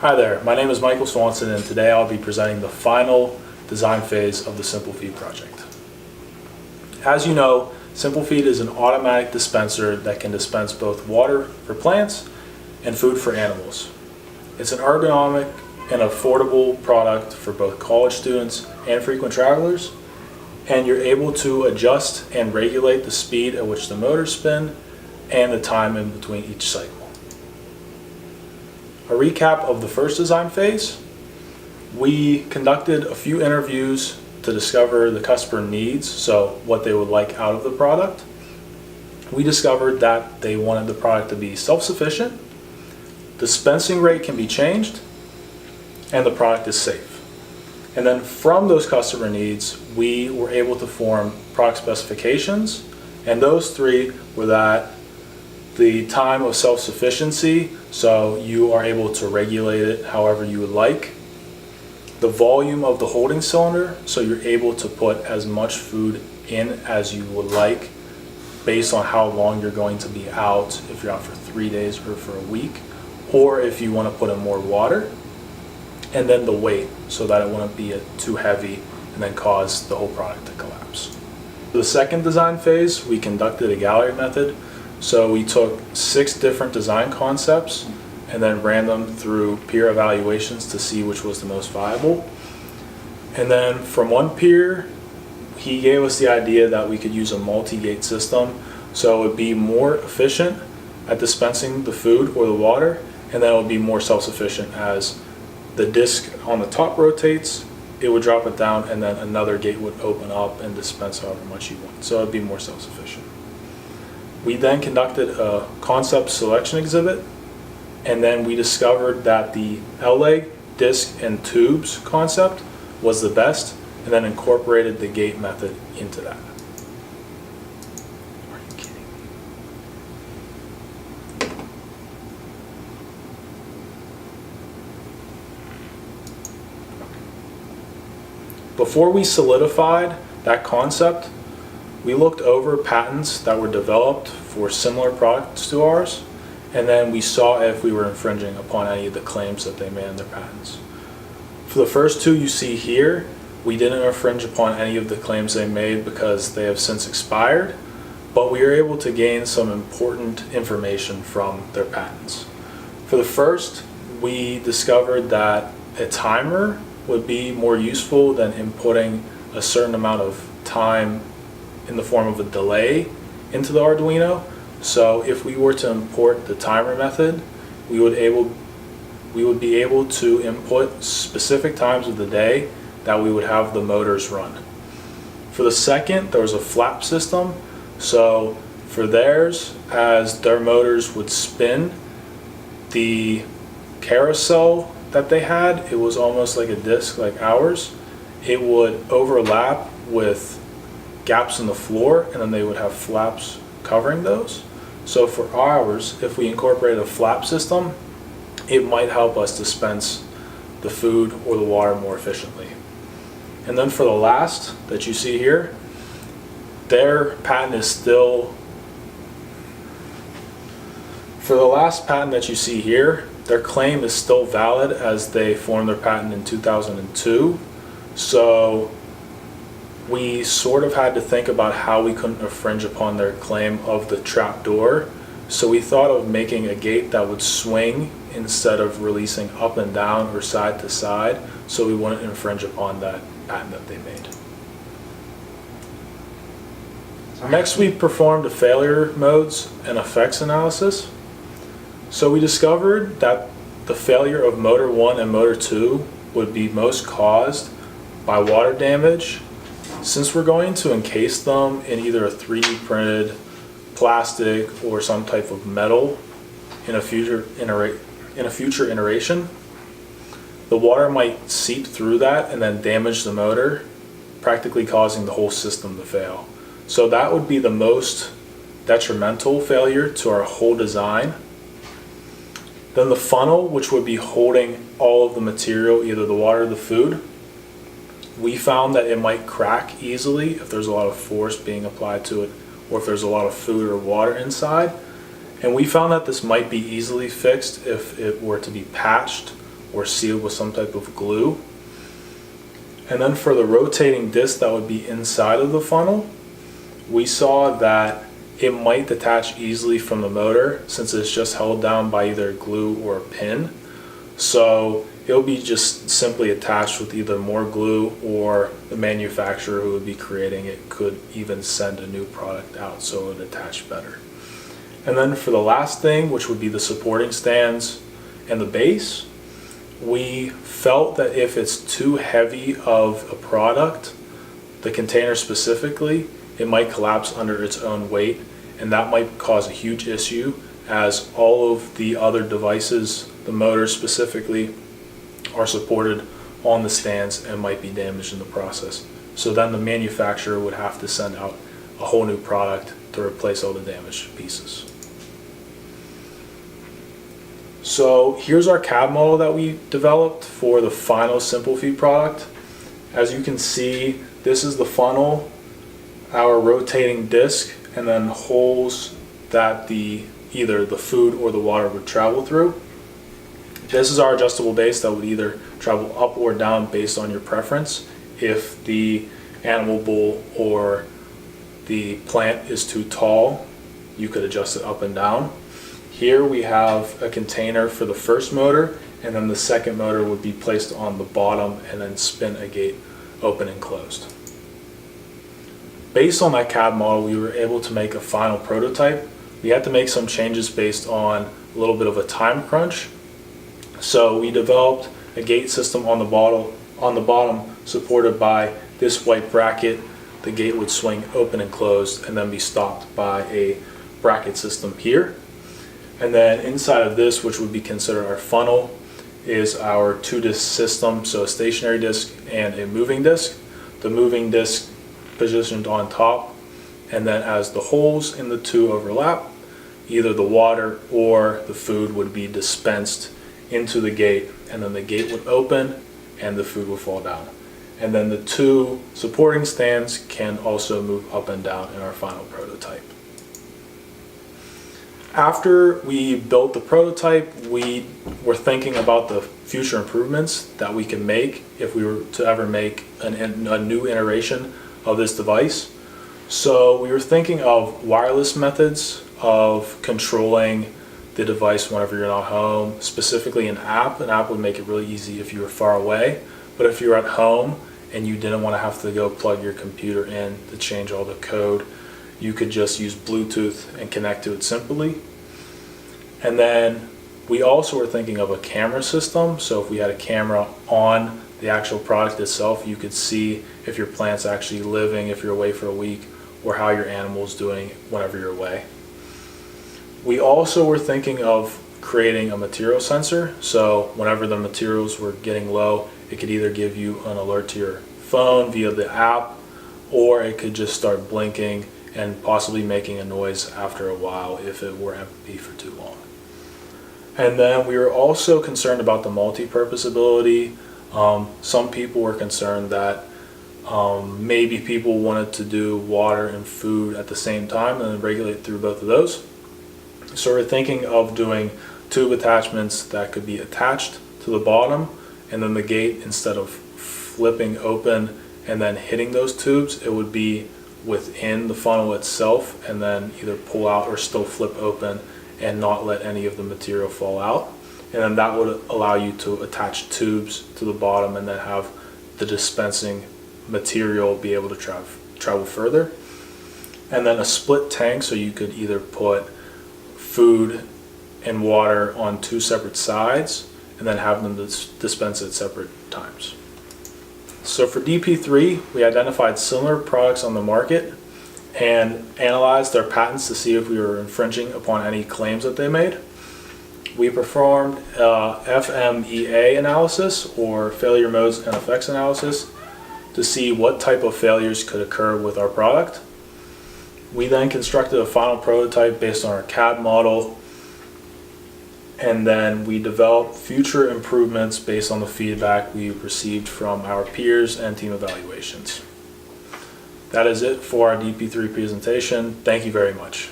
Hi there, my name is Michael Swanson and today I'll be presenting the final design phase of the Simple Feed project. As you know, Simple Feed is an automatic dispenser that can dispense both water for plants and food for animals. It's an ergonomic and affordable product for both college students and frequent travelers, and you're able to adjust and regulate the speed at which the motors spin and the time in between each cycle. A recap of the first design phase: we conducted a few interviews to discover the customer needs, so what they would like out of the product. We discovered that they wanted the product to be self-sufficient, dispensing rate can be changed, and the product is safe. And then from those customer needs, we were able to form product specifications, and those three were that the time of self-sufficiency, so you are able to regulate it however you would like. The volume of the holding cylinder, so you're able to put as much food in as you would like based on how long you're going to be out, if you're out for 3 days or for a week, or if you want to put in more water. And then the weight, so that it wouldn't be too heavy and then cause the whole product to collapse. For the second design phase, we conducted a gallery method. So we took 6 different design concepts and then ran them through peer evaluations to see which was the most viable. And then from one peer, he gave us the idea that we could use a multi-gate system, so it would be more efficient at dispensing the food or the water, and then it would be more self-sufficient as the disc on the top rotates, it would drop it down, and then another gate would open up and dispense however much you want. So it would be more self-sufficient. We then conducted a concept selection exhibit, and then we discovered that the L-leg, disc, and tubes concept was the best, and then incorporated the gate method into that. Are you kidding me? Before we solidified that concept, we looked over patents that were developed for similar products to ours, and then we saw if we were infringing upon any of the claims that they made in their patents. For the first two you see here, we didn't infringe upon any of the claims they made because they have since expired, but we were able to gain some important information from their patents. For the first, we discovered that a timer would be more useful than inputting a certain amount of time in the form of a delay into the Arduino. So if we were to import the timer method, we would be able to input specific times of the day that we would have the motors run. For the second, there was a flap system. So for theirs, as their motors would spin, the carousel that they had, it was almost like a disc like ours. It would overlap with gaps in the floor, and then they would have flaps covering those. So for ours, if we incorporated a flap system, it might help us dispense the food or the water more efficiently. And then for the last that you see here, their patent is still, for the last patent that you see here, their claim is still valid as they formed their patent in 2002. So we sort of had to think about how we couldn't infringe upon their claim of the trap door. So we thought of making a gate that would swing instead of releasing up and down or side to side, so we wouldn't infringe upon that patent that they made. Next, we performed a failure modes and effects analysis. So we discovered that the failure of motor 1 and motor 2 would be most caused by water damage. Since we're going to encase them in either a 3D printed plastic or some type of metal in a future iteration, the water might seep through that and then damage the motor, practically causing the whole system to fail. So that would be the most detrimental failure to our whole design. Then the funnel, which would be holding all of the material, either the water or the food, we found that it might crack easily if there's a lot of force being applied to it, or if there's a lot of food or water inside. And we found that this might be easily fixed if it were to be patched or sealed with some type of glue. And then for the rotating disc that would be inside of the funnel, we saw that it might detach easily from the motor since it's just held down by either glue or a pin. So it'll be just simply attached with either more glue, or the manufacturer who would be creating it could even send a new product out so it would attach better. And then for the last thing, which would be the supporting stands and the base, we felt that if it's too heavy of a product, the container specifically, it might collapse under its own weight, and that might cause a huge issue as all of the other devices, the motors specifically, are supported on the stands and might be damaged in the process. So then the manufacturer would have to send out a whole new product to replace all the damaged pieces. So here's our CAD model that we developed for the final Simple Feed product. As you can see, this is the funnel, our rotating disc, and then holes that either the food or the water would travel through. This is our adjustable base that would either travel up or down based on your preference. If the animal bowl or the plant is too tall, you could adjust it up and down. Here we have a container for the first motor, and then the second motor would be placed on the bottom and then spin a gate open and closed. Based on that CAD model, we were able to make a final prototype. We had to make some changes based on a little bit of a time crunch. So we developed a gate system on the bottom supported by this white bracket. The gate would swing open and closed and then be stopped by a bracket system here. And then inside of this, which would be considered our funnel, is our 2-disc system, so a stationary disc and a moving disc. The moving disc positioned on top, and then as the holes in the two overlap, either the water or the food would be dispensed into the gate, and then the gate would open and the food would fall down. And then the two supporting stands can also move up and down in our final prototype. After we built the prototype, we were thinking about the future improvements that we can make if we were to ever make a new iteration of this device. So we were thinking of wireless methods of controlling the device whenever you're not home, specifically an app. An app would make it really easy if you were far away, but if you're at home and you didn't want to have to go plug your computer in to change all the code, you could just use Bluetooth and connect to it simply. And then we also were thinking of a camera system. So if we had a camera on the actual product itself, you could see if your plant's actually living, if you're away for a week, or how your animal's doing whenever you're away. We also were thinking of creating a material sensor. So whenever the materials were getting low, it could either give you an alert to your phone via the app, or it could just start blinking and possibly making a noise after a while if it were empty for too long. And then we were also concerned about the multi-purpose ability. Some people were concerned that maybe people wanted to do water and food at the same time and then regulate through both of those. So we're thinking of doing tube attachments that could be attached to the bottom, and then the gate, instead of flipping open and then hitting those tubes, it would be within the funnel itself and then either pull out or still flip open and not let any of the material fall out. And then that would allow you to attach tubes to the bottom and then have the dispensing material be able to travel further. And then a split tank, so you could either put food and water on two separate sides and then have them dispense at separate times. So for DP3, we identified similar products on the market and analyzed their patents to see if we were infringing upon any claims that they made. We performed FMEA analysis, or failure modes and effects analysis, to see what type of failures could occur with our product. We then constructed a final prototype based on our CAD model, and then we developed future improvements based on the feedback we received from our peers and team evaluations. That is it for our DP3 presentation. Thank you very much.